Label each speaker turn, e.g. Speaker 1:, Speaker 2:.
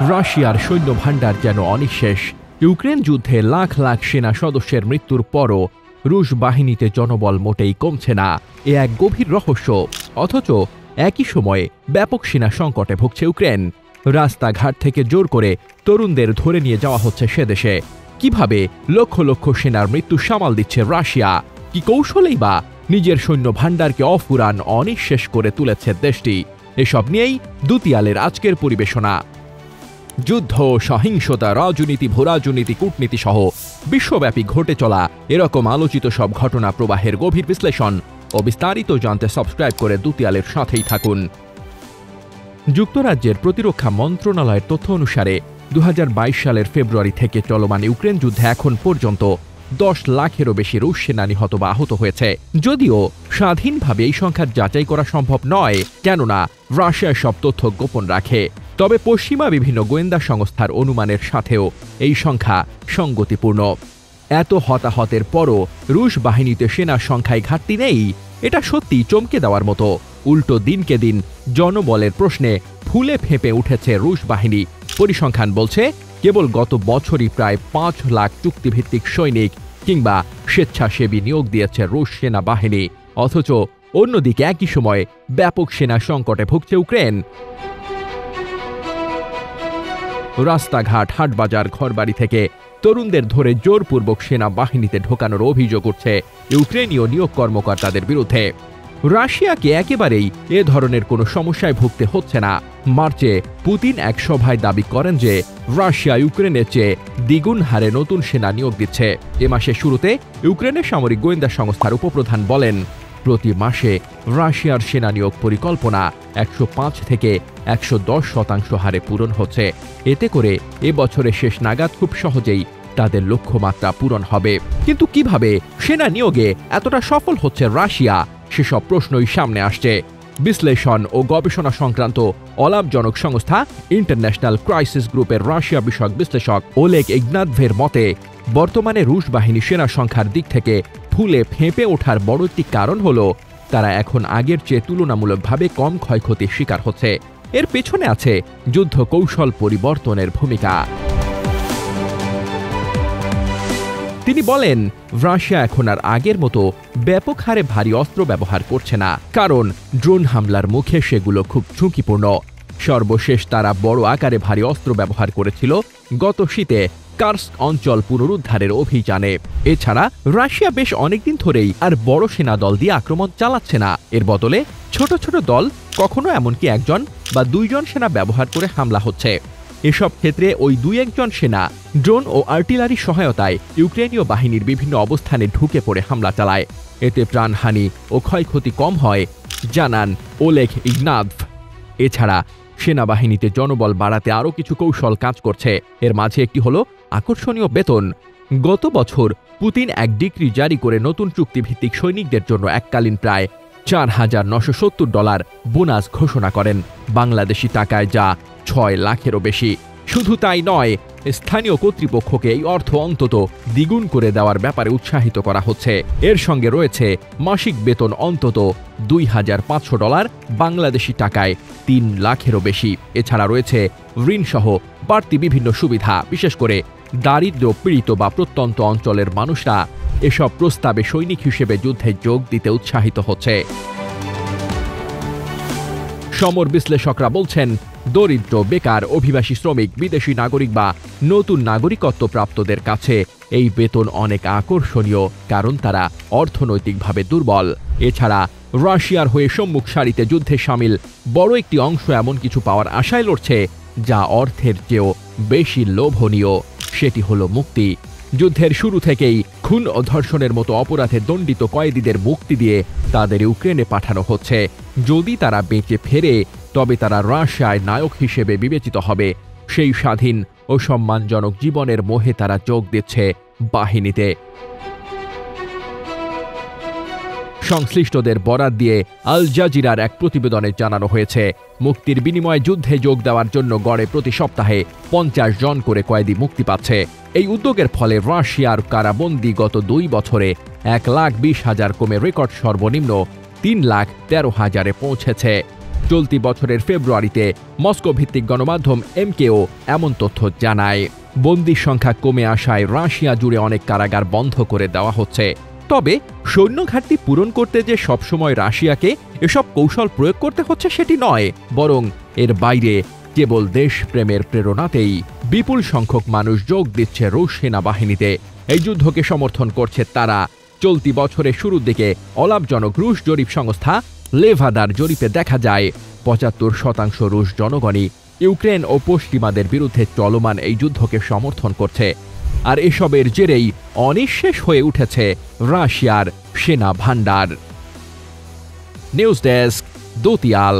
Speaker 1: রাশিয়ার সৈন্য ভাণ্ডার যেন অনিঃশেষ। ইউক্রেন যুদ্ধে লাখ লাখ সেনা সদস্যের মৃত্যুর পরও রুশ বাহিনীতে জনবল মোটেই কমছে না, এ এক গভীর রহস্য। অথচ একই সময়ে ব্যাপক সেনা সংকটে ভুগছে ইউক্রেন। রাস্তাঘাট থেকে জোর করে তরুণদের ধরে নিয়ে যাওয়া হচ্ছে সে দেশে। কিভাবে লক্ষ লক্ষ সেনার মৃত্যু সামাল দিচ্ছে রাশিয়া? কি কৌশলেই বা নিজের সৈন্য ভাণ্ডারকে অফুরান অনিঃশেষ করে তুলেছে দেশটি? এসব নিয়েই দুতিয়ালের আজকের পরিবেশনা। যুদ্ধ, সহিংসতা, রাজনীতি, ভূরাজনীতি, কূটনীতি সহ বিশ্বব্যাপী ঘটে চলা এরকম আলোচিত সব ঘটনা প্রবাহের গভীর বিশ্লেষণ ও বিস্তারিত জানতে সাবস্ক্রাইব করে দুতিয়ালের সাথেই থাকুন। যুক্তরাজ্যের প্রতিরক্ষা মন্ত্রণালয়ের তথ্য অনুসারে 2022 সালের ফেব্রুয়ারি থেকে চলমান ইউক্রেন যুদ্ধে এখন পর্যন্ত 10 লাখেরও বেশি রুশ সেনা নিহত বা আহত হয়েছে। যদিও স্বাধীনভাবে এই সংখ্যা যাচাই করা সম্ভব নয়, কেননা রাশিয়া সব তথ্য গোপন রাখে। তবে পশ্চিমা বিভিন্ন গোয়েন্দা সংস্থার অনুমানের সাথেও এই সংখ্যা সঙ্গতিপূর্ণ। এত হতাহতের পরও রুশ বাহিনীতে সেনার সংখ্যায় ঘাটতি নেই, এটা সত্যি চমকে দেওয়ার মতো। উল্টো দিনকে দিন জনবলের প্রশ্নে ফুলে ফেঁপে উঠেছে রুশ বাহিনী। পরিসংখ্যান বলছে কেবল গত বছরই প্রায় 5 লাখ চুক্তিভিত্তিক সৈনিক কিংবা স্বেচ্ছাসেবী নিয়োগ দিয়েছে রুশ সেনাবাহিনী। অথচ অন্যদিকে একই সময়ে ব্যাপক সেনা সংকটে ভুগছে ইউক্রেন। রাস্তাঘাট, হাটবাজার, ঘরবাড়ি থেকে তরুণদের ধরে জোরপূর্বক সেনাবাহিনীতে ঢোকানোর অভিযোগ উঠছে ইউক্রেনীয় নিয়োগ কর্মকর্তাদের বিরুদ্ধে। রাশিয়াকে একেবারেই এ ধরনের কোনো সমস্যায় ভুগতে হচ্ছে না। মার্চে পুতিন এক সভায় দাবি করেন যে রাশিয়া ইউক্রেনের চেয়ে দ্বিগুণ হারে নতুন সেনা নিয়োগ দিচ্ছে। এ মাসের শুরুতে ইউক্রেনের সামরিক গোয়েন্দা সংস্থার উপপ্রধান বলেন, প্রতি মাসে রাশিয়ার সেনা নিয়োগ পরিকল্পনা 105 থেকে 110% হারে পূরণ হচ্ছে। এতে করে এ বছরের শেষ নাগাদ খুব সহজেই তাদের লক্ষ্যমাত্রা পূরণ হবে। কিন্তু কিভাবে সেনা নিয়োগে এতটা সফল হচ্ছে রাশিয়া, সেসব প্রশ্নই সামনে আসছে। বিশ্লেষণ ও গবেষণা সংক্রান্ত অলাভজনক সংস্থা ইন্টারন্যাশনাল ক্রাইসিস গ্রুপের রাশিয়া বিষয়ক বিশ্লেষক ওলেগ ইগনাতভের মতে, বর্তমানে রুশ বাহিনী সেনা সংখ্যার দিক থেকে ফুলে ফেঁপে ওঠার বড় একটি কারণ হল তারা এখন আগের চেয়ে তুলনামূলকভাবে কম ক্ষয়ক্ষতির শিকার হচ্ছে। এর পেছনে আছে যুদ্ধ কৌশল পরিবর্তনের ভূমিকা। তিনি বলেন, রাশিয়া এখন আর আগের মতো ব্যাপক হারে ভারী অস্ত্র ব্যবহার করছে না, কারণ ড্রোন হামলার মুখে সেগুলো খুব ঝুঁকিপূর্ণ। সর্বশেষ তারা বড় আকারে ভারী অস্ত্র ব্যবহার করেছিল গত শীতে কার্স্ক অঞ্চল পুনরুদ্ধারের অভিযানে। এছাড়া রাশিয়া বেশ অনেকদিন ধরেই আর বড় সেনা দল দিয়ে আক্রমণ চালাচ্ছে না। এর বদলে ছোট ছোট দল, কখনো এমনকি 1 বা 2 সেনা ব্যবহার করে হামলা হচ্ছে। এসব ক্ষেত্রে ওই 2-1 সেনা ড্রোন ও আর্টিলারি সহায়তায় ইউক্রেনীয় বাহিনীর বিভিন্ন অবস্থানে ঢুকে পড়ে হামলা চালায়। এতে প্রাণহানি ও ক্ষয়ক্ষতি কম হয়, জানান ওলেগ ইগনাতভ। এছাড়া সেনাবাহিনীতে জনবল বাড়াতে আরও কিছু কৌশল কাজ করছে। এর মাঝে একটি হলো আকর্ষণীয় বেতন। গত বছর পুতিন এক ডিক্রি জারি করে নতুন চুক্তিভিত্তিক সৈনিকদের জন্য এককালীন প্রায় $4,970 বোনাস ঘোষণা করেন, বাংলাদেশি টাকায় যা 6 লাখেরও বেশি। শুধু তাই নয়, স্থানীয় কর্তৃপক্ষকে এই অর্থ অন্তত দ্বিগুণ করে দেওয়ার ব্যাপারে উৎসাহিত করা হচ্ছে। এর সঙ্গে রয়েছে মাসিক বেতন অন্তত $2,500, বাংলাদেশি টাকায় 3 লাখেরও বেশি। এছাড়া রয়েছে ঋণসহ বাড়তি বিভিন্ন সুবিধা। বিশেষ করে দারিদ্র্য পীড়িত বা প্রত্যন্ত অঞ্চলের মানুষরা এসব প্রস্তাবে সৈনিক হিসেবে যুদ্ধে যোগ দিতে উৎসাহিত হচ্ছে। সমর বিশ্লেষকরা বলছেন, দরিদ্র, বেকার, অভিবাসী শ্রমিক, বিদেশি নাগরিক বা নতুন নাগরিকত্ব প্রাপ্তদের কাছে এই বেতন অনেক আকর্ষণীয়, কারণ তারা অর্থনৈতিকভাবে দুর্বল। এছাড়া রাশিয়ার হয়ে সম্মুখ সারিতে যুদ্ধে সামিল বড় একটি অংশ এমন কিছু পাওয়ার আশায় লড়ছে যা অর্থের চেয়েও বেশি লোভনীয়, সেটি হলো মুক্তি। যুদ্ধের শুরু থেকেই খুন ও ধর্ষণের মতো অপরাধে দণ্ডিত কয়েদিদের মুক্তি দিয়ে তাদের ইউক্রেনে পাঠানো হচ্ছে। যদি তারা বেঁচে ফেরে তবে তারা রাশিয়ায় নায়ক হিসেবে বিবেচিত হবে। সেই স্বাধীন ও সম্মানজনক জীবনের মোহে তারা যোগ দিচ্ছে বাহিনীতে। সংশ্লিষ্টদের বরাত দিয়ে আল জাজিরার এক প্রতিবেদনে জানানো হয়েছে, মুক্তির বিনিময়ে যুদ্ধে যোগ দেওয়ার জন্য গড়ে প্রতি সপ্তাহে 50 জন করে কয়েদি মুক্তি পাচ্ছে। এই উদ্যোগের ফলে রাশিয়ার কারাবন্দী গত 2 বছরে 1,20,000 কমে রেকর্ড সর্বনিম্ন 3,13,000-এ পৌঁছেছে। চলতি বছরের ফেব্রুয়ারিতে মস্কো ভিত্তিক গণমাধ্যম এমকেও এমন তথ্য জানায়। বন্দির সংখ্যা কমে আসায় রাশিয়া জুড়ে অনেক কারাগার বন্ধ করে দেওয়া হচ্ছে। তবে সৈন্য ঘাটতি পূরণ করতে যে সবসময় রাশিয়াকে এসব কৌশল প্রয়োগ করতে হচ্ছে সেটি নয়, বরং এর বাইরে কেবল দেশপ্রেমের প্রেরণাতেই বিপুল সংখ্যক মানুষ যোগ দিচ্ছে রুশ সেনাবাহিনীতে। এই যুদ্ধকে সমর্থন করছে তারা। চলতি বছরের শুরুর দিকে অলাভজনক রুশ জরিপ সংস্থা লেভাদার জরিপে দেখা যায় ৭৫% রুশ জনগণই ইউক্রেন ও পশ্চিমাদের বিরুদ্ধে চলমান এই যুদ্ধকে সমর্থন করছে। আর এসবের জেরেই অনিঃশেষ হয়ে উঠেছে রাশিয়ার সেনা ভান্ডার। News desk, দুতিয়াল।